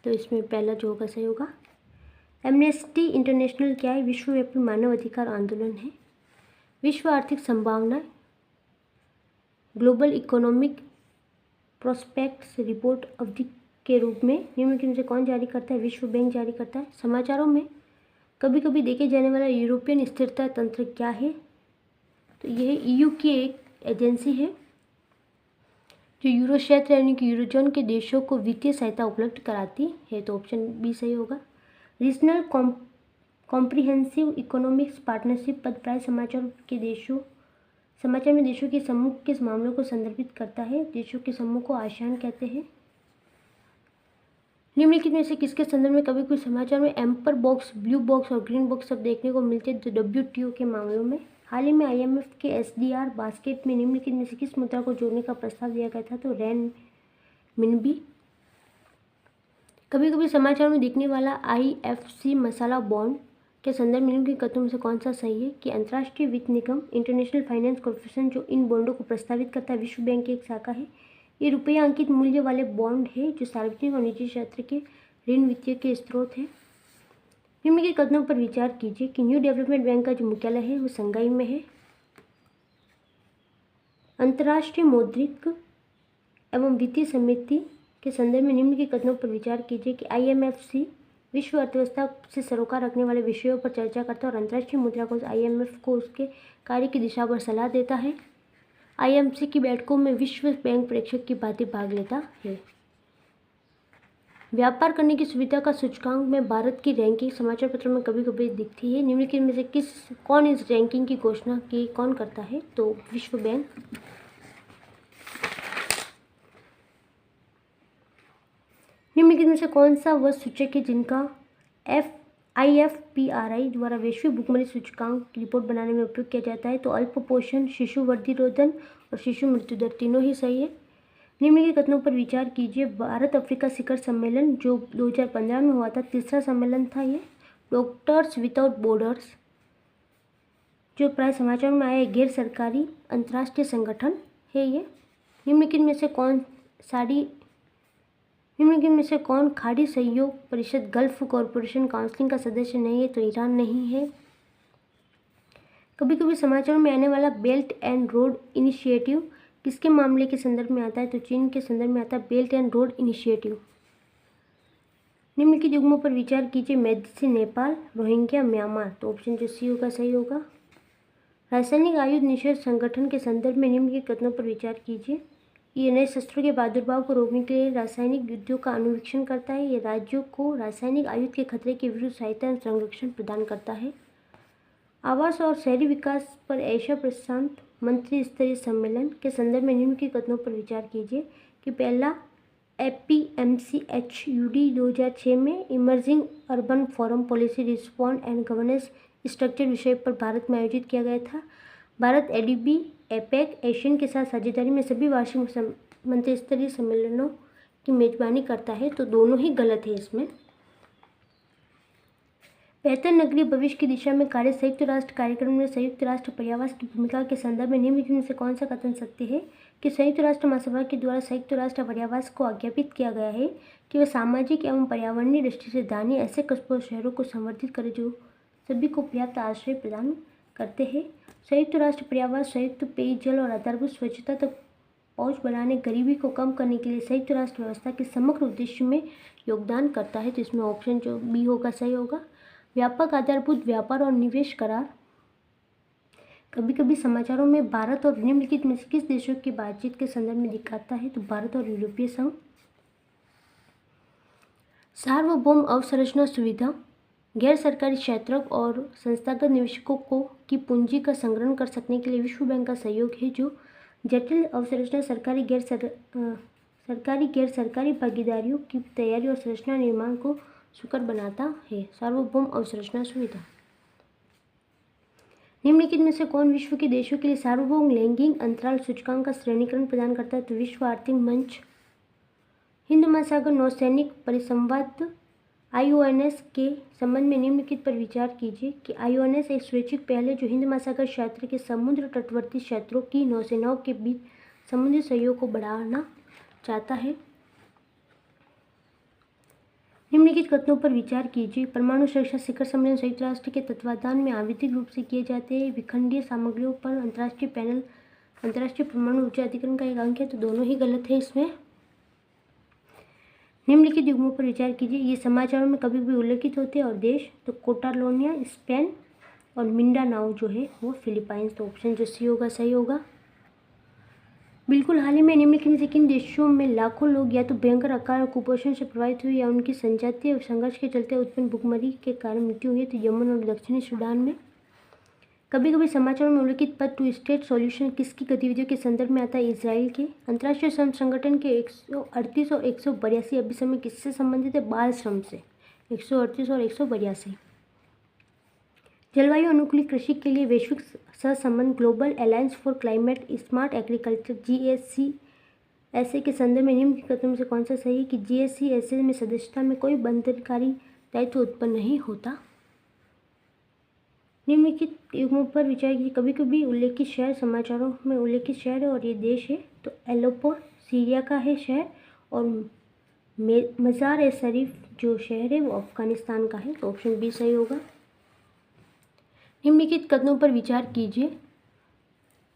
तो इसमें पहला जो होगा सही होगा। एमनेस्टी इंटरनेशनल क्या है? विश्वव्यापी मानव अधिकार आंदोलन है। विश्व आर्थिक संभावना ग्लोबल इकोनॉमिक प्रोस्पेक्ट्स रिपोर्ट अवधि के रूप में निम्नलिखित में से कौन जारी करता है? विश्व बैंक जारी करता है। समाचारों में कभी कभी देखे जाने वाला यूरोपियन स्थिरता तंत्र क्या है? तो यह EU की एक एजेंसी है जो यूरो क्षेत्र यानी कि यूरोजोन के देशों को वित्तीय सहायता उपलब्ध कराती है। तो ऑप्शन बी सही होगा। रीजनल कॉम्प्रिहेंसिव इकोनॉमिक्स पार्टनरशिप पद प्राय समाचार में देशों के समूह के मामलों को संदर्भित करता है। देशों के समूह को आसियान कहते हैं। निम्नलिखित में से किसके संदर्भ में कभी कोई समाचार में एम्पर बॉक्स, ब्लू बॉक्स और ग्रीन बॉक्स सब देखने को मिलते हैं? तो WTO के मामलों में। हाल ही में IMF के SDR बास्केट में निम्नलिखित में से किस मुद्रा को जोड़ने का प्रस्ताव दिया गया था? तो रेनमिनबी। कभी कभी समाचार में दिखने वाला IFC मसाला बॉन्ड के संदर्भ में निम्नलिखित कथनों में से कौन सा सही है? कि अंतर्राष्ट्रीय वित्त निगम इंटरनेशनल फाइनेंस कॉर्पोरेशन जो इन बॉन्डों को प्रस्तावित करता है, विश्व बैंक की एक शाखा है। ये रुपया अंकित मूल्य वाले बॉन्ड है जो सार्वजनिक और निजी क्षेत्र के ऋण वित्तीय के स्रोत है। निम्नलिखित कथनों पर विचार कीजिए कि न्यू डेवलपमेंट बैंक का जो मुख्यालय है वो शंघाई में है। अंतर्राष्ट्रीय मौद्रिक एवं वित्तीय समिति के संदर्भ में निम्नलिखित कथनों पर विचार कीजिए कि IMFC विश्व अर्थव्यवस्था से सरोकार रखने वाले विषयों पर चर्चा करता है और अंतर्राष्ट्रीय मुद्रा कोष IMF को उसके कार्य की दिशा पर सलाह देता है। IMC की बैठकों में विश्व बैंक प्रेक्षक की भांति भाग लेता है। व्यापार करने की सुविधा का सूचकांक में भारत की रैंकिंग समाचार पत्रों में कभी कभी दिखती है। निम्नलिखित में से कौन इस रैंकिंग की घोषणा की कौन करता है? तो विश्व बैंक। निम्नलिखित में से कौन सा वह सूचक है जिनका IFPRI द्वारा वैश्विक भुखमरी सूचकांक की रिपोर्ट बनाने में उपयोग किया जाता है? तो अल्प पोषण, शिशु वृद्धि रोधन और शिशु मृत्यु दर तीनों ही सही है। निम्नलिखित कथनों पर विचार कीजिए। भारत अफ्रीका शिखर सम्मेलन जो 2015 में हुआ था, तीसरा सम्मेलन था ये। डॉक्टर्स विदाउट बॉर्डर्स जो प्राय समाचार में आया, गैर सरकारी अंतर्राष्ट्रीय संगठन है ये। निम्नलिखित में से कौन खाड़ी सहयोग परिषद गल्फ कॉरपोरेशन काउंसिल का सदस्य नहीं है? तो ईरान नहीं है। कभी कभी समाचारों में आने वाला बेल्ट एंड रोड इनिशिएटिव किसके मामले के संदर्भ में आता है? तो चीन के संदर्भ में आता है बेल्ट एंड रोड इनिशिएटिव। निम्नलिखित युग्मों पर विचार कीजिए। मेदिसी नेपाल, रोहिंग्या म्यांमार। तो ऑप्शन जो सी होगा सही होगा। रासायनिक आयुध निषेध संगठन के संदर्भ में निम्नलिखित कथनों पर विचार कीजिए। ये नए शस्त्रों के प्रादुर्भाव को रोकने के लिए रासायनिक युद्धों का अनुवीक्षण करता है। ये राज्यों को रासायनिक आयुध के खतरे के विरुद्ध सहायता एवं संरक्षण प्रदान करता है। आवास और शहरी विकास पर एशिया प्रशांत मंत्री स्तरीय सम्मेलन के संदर्भ में निम्नलिखित कथनों पर विचार कीजिए कि पहला APMCHUD 2006 में emerging urban forum policy respond and governance structure विषय पर भारत में आयोजित किया गया था। भारत ADB, APEC, एशियन के साथ साझेदारी में सभी वार्षिक मंत्री स्तरीय सम्मेलनों की मेजबानी करता है। तो दोनों ही गलत है इसमें। बेहतर नगरीय भविष्य की दिशा में कार्य संयुक्त राष्ट्र कार्यक्रम में संयुक्त राष्ट्र पर्यावरण की भूमिका के संदर्भ में निम्नलिखित में से कौन सा कथन सत्य है कि संयुक्त राष्ट्र महासभा के द्वारा संयुक्त राष्ट्र पर्यावरण को आज्ञापित किया गया है कि वह सामाजिक एवं पर्यावरणीय दृष्टि से दानी ऐसे कस्बों और शहरों को संवर्धित करे जो सभी को पर्याप्त आश्रय प्रदान करते हैं। संयुक्त राष्ट्र पर्यावरण संयुक्त पेयजल और आधारभूत स्वच्छता तक पहुंच बढ़ाने, गरीबी को कम करने के लिए संयुक्त राष्ट्र व्यवस्था के समग्र उद्देश्य में योगदान करता है। तो इसमें ऑप्शन जो बी होगा सही होगा। व्यापक आधारभूत व्यापार और निवेश करार कभी कभी समाचारों में भारत और निम्नलिखित में से किस देशों की बातचीत के संदर्भ में दिखाता है? तो भारत और यूरोपीय संघ। सार्वभौम अवसंरचना सुविधा गैर सरकारी क्षेत्रों और संस्थागत निवेशकों को की पूंजी का संग्रहण कर सकने के लिए विश्व बैंक का सहयोग है, जो जटिल अवसंरचना सरकारी गैर सरकारी भागीदारियों की तैयारी और संरचना निर्माण को सुकर बनाता है। सार्वभौम अवसंरचना सुविधा। निम्नलिखित में से कौन विश्व के देशों के लिए सार्वभौम लैंगिक अंतराल सूचकांक का श्रेणीकरण प्रदान करता है? तो विश्व आर्थिक मंच। हिंद महासागर नौसैनिक परिसंवाद IONS के संबंध में निम्नलिखित पर विचार कीजिए कि IONS एक स्वैच्छिक पहल है जो हिंद महासागर क्षेत्र के समुद्र तटवर्ती क्षेत्रों की नौसेनाओं के बीच समुद्री सहयोग को बढ़ाना चाहता है। निम्नलिखित कथनों पर विचार कीजिए। परमाणु सुरक्षा शिखर सम्मेलन संयुक्त राष्ट्र के तत्वाधान में आवंटित रूप से किए जाते हैं। विखंडीय सामग्रियों पर अंतर्राष्ट्रीय पैनल अंतर्राष्ट्रीय परमाणु ऊर्जा अधिकरण का एक अंग है। तो दोनों ही गलत है इसमें। निम्नलिखित युग्मों पर विचार कीजिए। ये समाचारों में कभी भी उल्लेखित होते हैं और देश तो कोटालोनिया स्पेन और मिंडानाओ जो है वो फिलीपाइंस। तो ऑप्शन जो सी होगा सही होगा। बिल्कुल हाल ही में निम्नलिखित में से किन देशों में लाखों लोग या तो भयंकर अकाल और कुपोषण से प्रभावित हुए या उनकी जनजातीय संघर्ष के चलते उत्पन्न भुखमरी के कारण मृत्यु हुई? तो यमन और दक्षिणी सूडान में। कभी कभी समाचारों में उल्लेखित पद टू स्टेट सॉल्यूशन किसकी गतिविधियों के संदर्भ में आता है? इजराइल के। अंतर्राष्ट्रीय श्रम संगठन के 138 और 182 अभिसमय किससे संबंधित है? बाल श्रम से। 138 और 182। जलवायु अनुकूलित कृषि के लिए वैश्विक सहसंबंध global alliance for climate smart agriculture GSCSA के संदर्भ में निम्न कथनों में से कौन सा सही है कि GSCSA में सदस्यता में कोई बंधनकारी दायित्व उत्पन्न नहीं होता? निम्नलिखित युग्मों पर विचार कीजिए। कभी कभी उल्लेखित शहर समाचारों में उल्लेखित शहर है और ये देश है। तो एलेप्पो सीरिया का है शहर और मज़ार ए शरीफ जो शहर है वो अफगानिस्तान का है, तो ऑप्शन बी सही होगा। निम्नलिखित कथनों पर विचार कीजिए,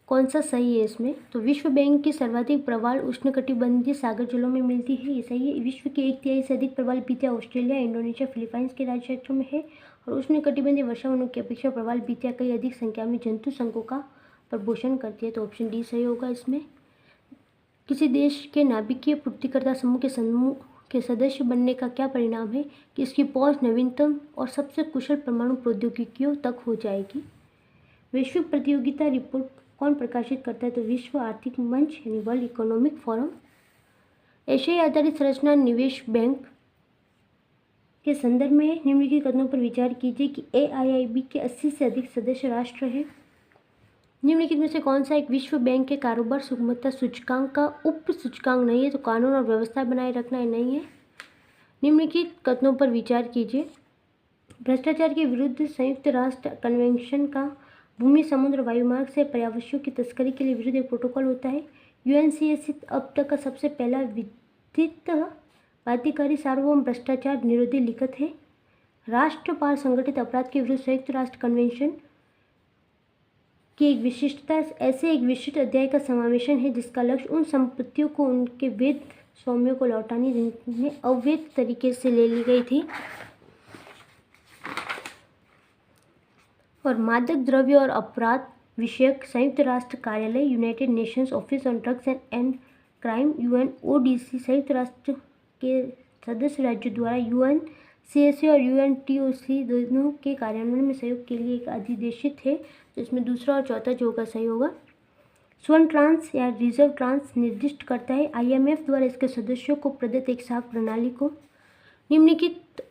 कौन सा सही है इसमें। तो विश्व बैंक की सर्वाधिक प्रवाल उष्णकटिबंधीय सागर जलों में मिलती है, ये सही है। विश्व के 1/3 से अधिक प्रवाल बीतिया ऑस्ट्रेलिया, इंडोनेशिया, फिलीपाइंस के राज्य क्षेत्रों में है। और उष्णकटिबंधीय वर्षावनों की अपेक्षा प्रवाल बीतिया कई अधिक संख्या में जंतु संघों का प्रपोषण करती है, तो ऑप्शन डी सही होगा इसमें। किसी देश के नाभिकीय पूर्तिकर्ता समूह के सदस्य बनने का क्या परिणाम है कि इसकी पहुंच नवीनतम और सबसे कुशल परमाणु प्रौद्योगिकियों तक हो जाएगी। वैश्विक प्रतियोगिता रिपोर्ट कौन प्रकाशित करता है, तो विश्व आर्थिक मंच यानी वर्ल्ड इकोनॉमिक फोरम। एशियाई आधारित संरचना निवेश बैंक के संदर्भ में निम्नलिखित कथनों पर विचार कीजिए कि AIIB के 80 से अधिक सदस्य राष्ट्र हैं। निम्नलिखित में से कौन सा एक विश्व बैंक के कारोबार सुगमता सूचकांक का उप सूचकांक नहीं है, तो कानून और व्यवस्था बनाए रखना ही नहीं है। निम्नलिखित कथनों पर विचार कीजिए, भ्रष्टाचार के विरुद्ध संयुक्त राष्ट्र कन्वेंशन का भूमि, समुद्र, वायुमार्ग से पर्यावसियों की तस्करी के लिए विरुद्ध एक प्रोटोकॉल होता है। UNCAC अब तक का सबसे पहला विधित बाध्यकारी सार्वभौम भ्रष्टाचार निरोधी लिखित है। राष्ट्रपाल संगठित अपराध के विरुद्ध संयुक्त राष्ट्र कन्वेंशन की एक विशिष्टता ऐसे एक विशिष्ट अध्याय का समावेशन है जिसका लक्ष्य उन संपत्तियों को उनके वैध स्वामियों को लौटाने जिनमें अवैध तरीके से ले ली गई थी। और मादक द्रव्य और अपराध विषयक संयुक्त राष्ट्र कार्यालय United Nations office on drugs and crime UNODC संयुक्त राष्ट्र के सदस्य राज्यों द्वारा UNCAC और UNTOC दोनों के कार्यान्वयन में सहयोग के लिए एक अधिदेशित है, तो इसमें दूसरा और चौथा जो होगा सही होगा। स्वर्ण ट्रांस या रिजर्व ट्रांस निर्दिष्ट करता है IMF द्वारा इसके सदस्यों को प्रदत्त एक साख प्रणाली को। निम्नलिखित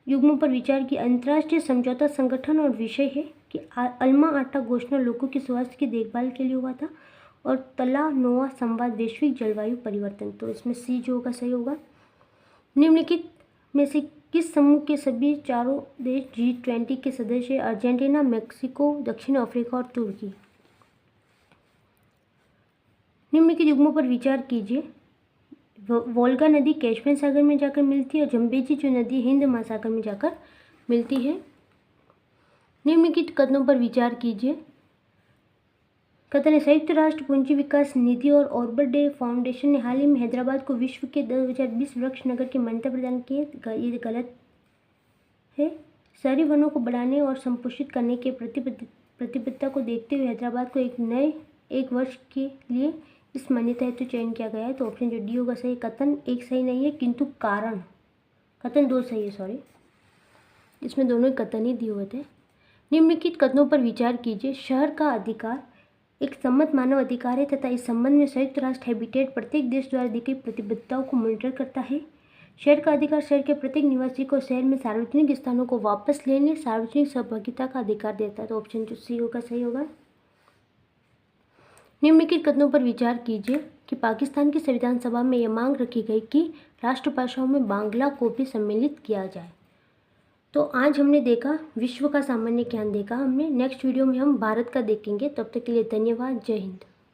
युग्मों पर विचार की अंतर्राष्ट्रीय समझौता संगठन और विषय है कि अल्मा आटा घोषणा लोगों की स्वास्थ्य की देखभाल के लिए हुआ था। और तला नोआ संवाद वैश्विक जलवायु परिवर्तन, तो इसमें सी जो होगा सही होगा। निम्नलिखित में से किस समूह के सभी चारों देश G20 के सदस्य अर्जेंटीना, मेक्सिको, दक्षिण अफ्रीका और तुर्की। निम्नलिखित युग्मों पर विचार कीजिए, वोल्गा नदी कैस्पियन सागर में जाकर मिलती है और जम्बेजी जो नदी हिंद महासागर में जाकर मिलती है। निम्नलिखित कथनों पर विचार कीजिए, कथन है संयुक्त राष्ट्र पूंजी विकास निधि और ऑर्बिट डे फाउंडेशन ने हाल ही में हैदराबाद को विश्व के 2020 वृक्ष नगर की मान्यता प्रदान की है, ये गलत है। शहरी वनों को बढ़ाने और संपोषित करने के प्रतिबद्धता को देखते हुए हैदराबाद को एक वर्ष के लिए इस मान्यता हेतु चयन किया गया है, तो ऑप्शन जो डी होगा सही। कथन एक सही नहीं है किंतु कारण, कथन दो सही है, सॉरी, इसमें दोनों कथन ही दिए हुए थे। निम्नलिखित कथनों पर विचार कीजिए, शहर का अधिकार एक सम्मत मानव अधिकार है तथा इस संबंध में संयुक्त राष्ट्र हैबिटेट प्रत्येक देश द्वारा दी गई प्रतिबद्धताओं को मॉनिटर करता है। शहर का अधिकार शहर के प्रत्येक निवासी को शहर में सार्वजनिक स्थानों को वापस लेने सार्वजनिक सहभागिता का अधिकार देता है, तो ऑप्शन जो सी होगा सही होगा। निम्नलिखित कथनों पर विचार कीजिए कि पाकिस्तान की संविधान सभा में यह मांग रखी गई कि राष्ट्रभाषाओं में बांग्ला को भी सम्मिलित किया जाए। तो आज हमने देखा विश्व का सामान्य ज्ञान देखा हमने। नेक्स्ट वीडियो में हम भारत का देखेंगे। तब तक के लिए धन्यवाद। जय हिंद।